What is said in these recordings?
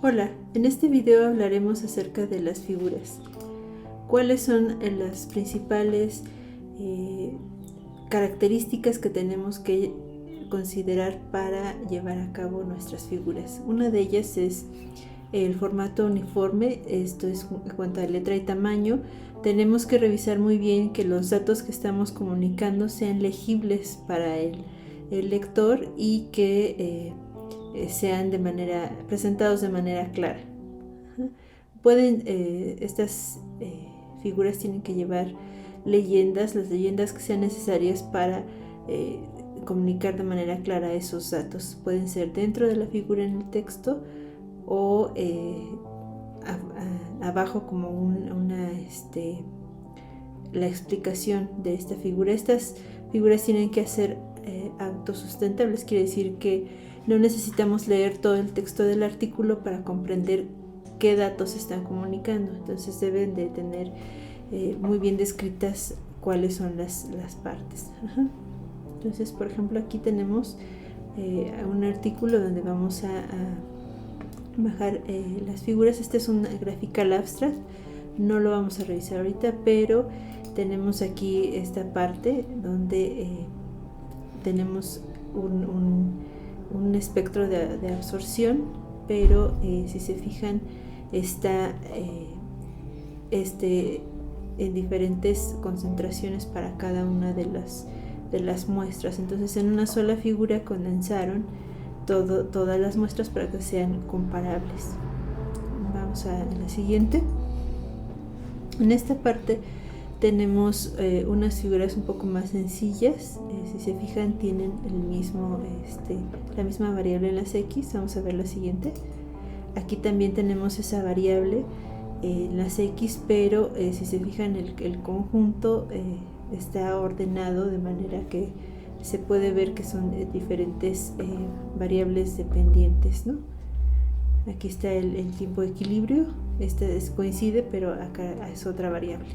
Hola, en este video hablaremos acerca de las figuras. ¿Cuáles son las principales características que tenemos que considerar para llevar a cabo nuestras figuras? Una de ellas es el formato uniforme, esto es en cuanto a letra y tamaño. Tenemos que revisar muy bien que los datos que estamos comunicando sean legibles para el lector y que sean presentados de manera clara. Estas figuras tienen que llevar leyendas, las leyendas que sean necesarias para comunicar de manera clara esos datos. Pueden ser dentro de la figura en el texto o abajo como la explicación de esta figura. Estas figuras tienen que ser autosustentables, quiere decir que no necesitamos leer todo el texto del artículo para comprender qué datos están comunicando. Entonces deben de tener muy bien descritas cuáles son las partes. Entonces, por ejemplo, aquí tenemos un artículo donde vamos a bajar las figuras. Este es un graphical abstract, no lo vamos a revisar ahorita, pero tenemos aquí esta parte donde tenemos un espectro de absorción, pero si se fijan está en diferentes concentraciones para cada una de las muestras. Entonces en una sola figura condensaron todas las muestras para que sean comparables. Vamos a la siguiente. En esta parte tenemos unas figuras un poco más sencillas. Si se fijan, tienen la misma variable en las X. Vamos a ver la siguiente. Aquí también tenemos esa variable en las X, pero si se fijan, el conjunto está ordenado de manera que se puede ver que son diferentes variables dependientes, ¿no? Aquí está el tiempo de equilibrio. Coincide, pero acá es otra variable.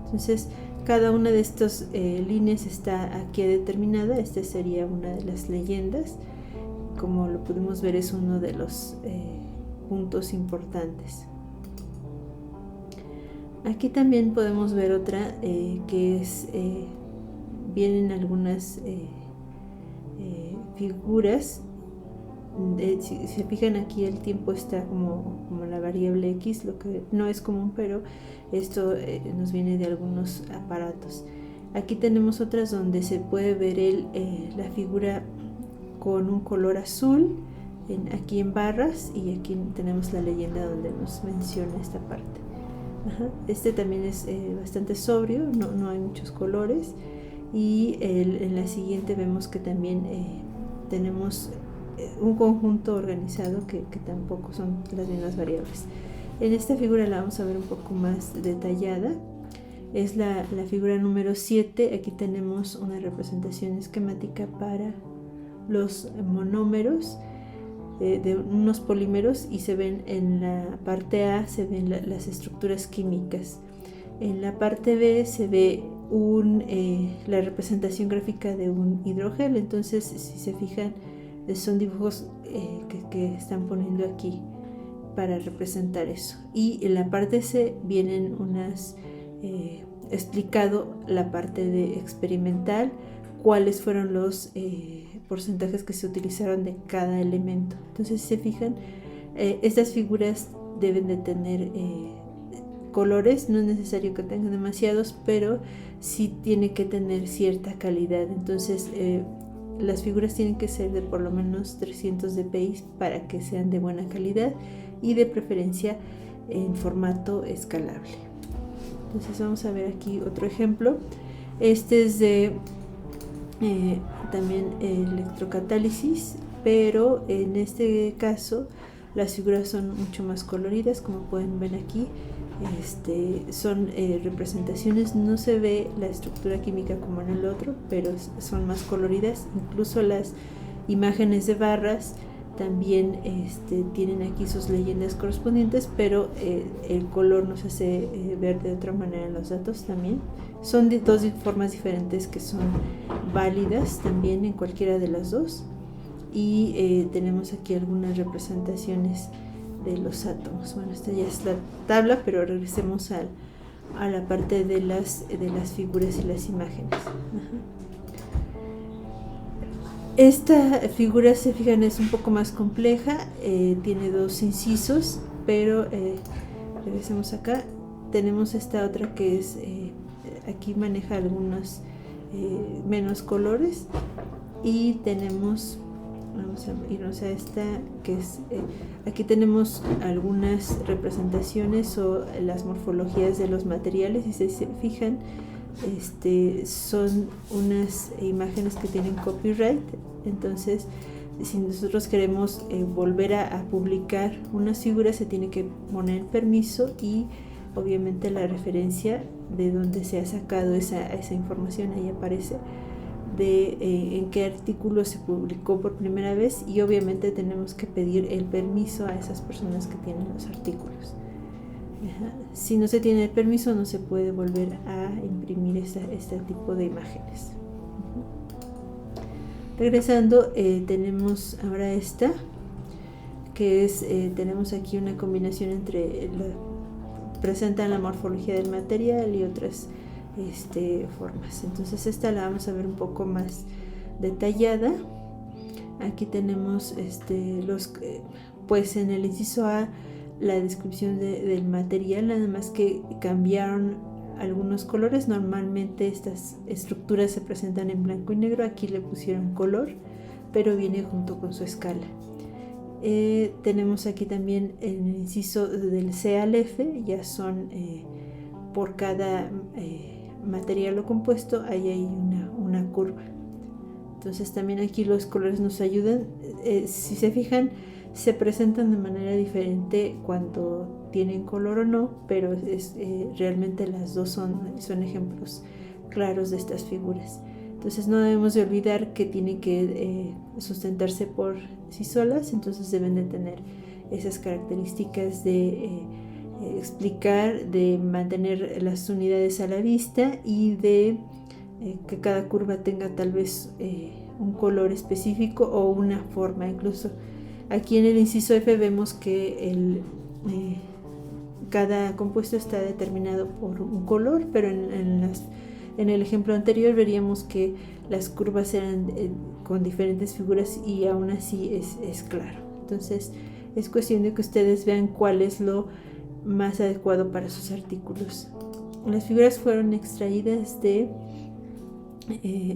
Entonces, cada una de estas líneas está aquí determinada. Esta sería una de las leyendas. Como lo pudimos ver, es uno de los puntos importantes. Aquí también podemos ver otra que es vienen algunas figuras. Si se fijan, aquí el tiempo está como la variable X, lo que no es común, pero esto nos viene de algunos aparatos. Aquí tenemos otras donde se puede ver la figura con un color azul aquí en barras, y aquí tenemos la leyenda donde nos menciona esta parte. Este también es bastante sobrio, no hay muchos colores, y en la siguiente vemos que también tenemos un conjunto organizado que tampoco son las mismas variables. En esta figura la vamos a ver un poco más detallada. Es la figura número 7. Aquí tenemos una representación esquemática para los monómeros de unos polímeros, y se ven en la parte A se ven las estructuras químicas. En la parte B se ve la representación gráfica de un hidrogel. Entonces, si se fijan, son dibujos que están poniendo aquí para representar eso. Y en la parte C vienen explicado la parte de experimental, cuáles fueron los porcentajes que se utilizaron de cada elemento. Entonces, si se fijan, estas figuras deben de tener colores. No es necesario que tengan demasiados, pero sí tiene que tener cierta calidad. Entonces, las figuras tienen que ser de por lo menos 300 dpi para que sean de buena calidad, y de preferencia en formato escalable. Entonces vamos a ver aquí otro ejemplo. Este es de también electrocatálisis, pero en este caso las figuras son mucho más coloridas. Como pueden ver aquí, son representaciones. No se ve la estructura química como en el otro, pero son más coloridas. Incluso las imágenes de barras también tienen aquí sus leyendas correspondientes, pero el color nos hace ver de otra manera los datos. También son de dos formas diferentes que son válidas también en cualquiera de las dos. y tenemos aquí algunas representaciones de los átomos. Bueno, esta ya es la tabla, pero regresemos a la parte de las figuras y las imágenes. Esta figura, se fijan, es un poco más compleja, tiene dos incisos, pero regresemos acá. Tenemos esta otra que es, aquí maneja algunos menos colores, y tenemos, vamos a irnos a esta que es, aquí tenemos algunas representaciones o las morfologías de los materiales, y si se fijan, son unas imágenes que tienen copyright. Entonces, si nosotros queremos volver a publicar unas figuras, se tiene que poner el permiso y obviamente la referencia de donde se ha sacado esa información. Ahí aparece de en qué artículo se publicó por primera vez, y obviamente tenemos que pedir el permiso a esas personas que tienen los artículos. Si no se tiene el permiso, no se puede volver a imprimir este tipo de imágenes. Regresando, tenemos ahora esta, que es, tenemos aquí una combinación entre, presentan la morfología del material y otras formas. Entonces esta la vamos a ver un poco más detallada. Aquí tenemos pues en el inciso A, la descripción del material, nada más que cambiaron algunos colores. Normalmente estas estructuras se presentan en blanco y negro, aquí le pusieron color, pero viene junto con su escala. Tenemos aquí también en el inciso del C al F, ya son por cada material o compuesto, ahí hay una curva. Entonces también aquí los colores nos ayudan. Si se fijan, se presentan de manera diferente cuando tienen color o no, pero realmente las dos son ejemplos claros de estas figuras. Entonces no debemos de olvidar que tienen que sustentarse por sí solas, entonces deben de tener esas características de explicar, de mantener las unidades a la vista y de que cada curva tenga tal vez un color específico o una forma. Incluso aquí en el inciso F vemos que cada compuesto está determinado por un color, pero en el ejemplo anterior veríamos que las curvas eran con diferentes figuras y aún así es claro. Entonces es cuestión de que ustedes vean cuál es lo más adecuado para sus artículos. Las figuras fueron extraídas de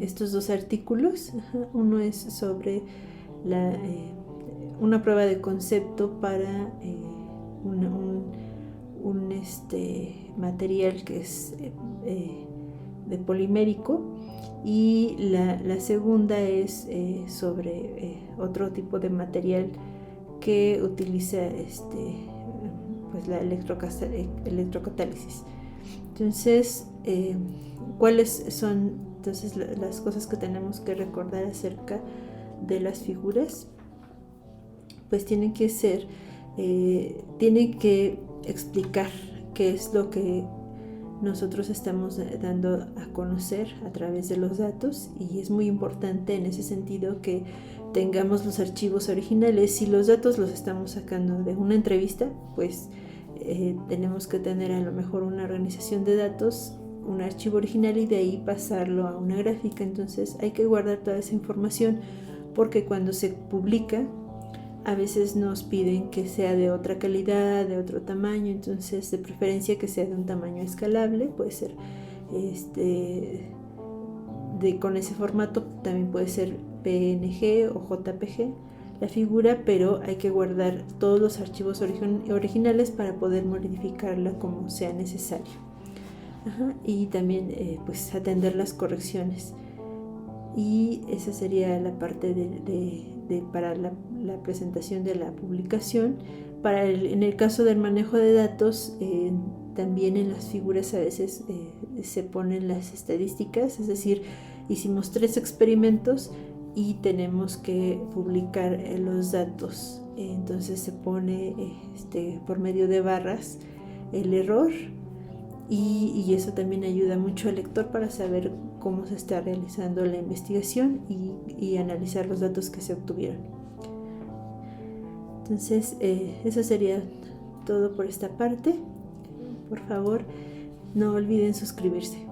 estos dos artículos. Uno es sobre una prueba de concepto para un material que es de polimérico, y la segunda es sobre otro tipo de material que utiliza pues la electrocatálisis. Entonces, ¿cuáles son entonces las cosas que tenemos que recordar acerca de las figuras? Pues tienen que explicar qué es lo que nosotros estamos dando a conocer a través de los datos, y es muy importante en ese sentido que tengamos los archivos originales. Si los datos los estamos sacando de una entrevista, pues tenemos que tener a lo mejor una organización de datos, un archivo original, y de ahí pasarlo a una gráfica. Entonces hay que guardar toda esa información, porque cuando se publica a veces nos piden que sea de otra calidad, de otro tamaño. Entonces de preferencia que sea de un tamaño escalable, puede ser con ese formato, también puede ser PNG o JPG la figura, pero hay que guardar todos los archivos originales para poder modificarla como sea necesario. Y también pues atender las correcciones. Y esa sería la parte para la presentación de la publicación. En el caso del manejo de datos, también en las figuras a veces se ponen las estadísticas, es decir, hicimos 3 experimentos y tenemos que publicar los datos. Entonces se pone por medio de barras el error, y eso también ayuda mucho al lector para saber cómo se está realizando la investigación y analizar los datos que se obtuvieron. Entonces, eso sería todo por esta parte. Por favor, no olviden suscribirse.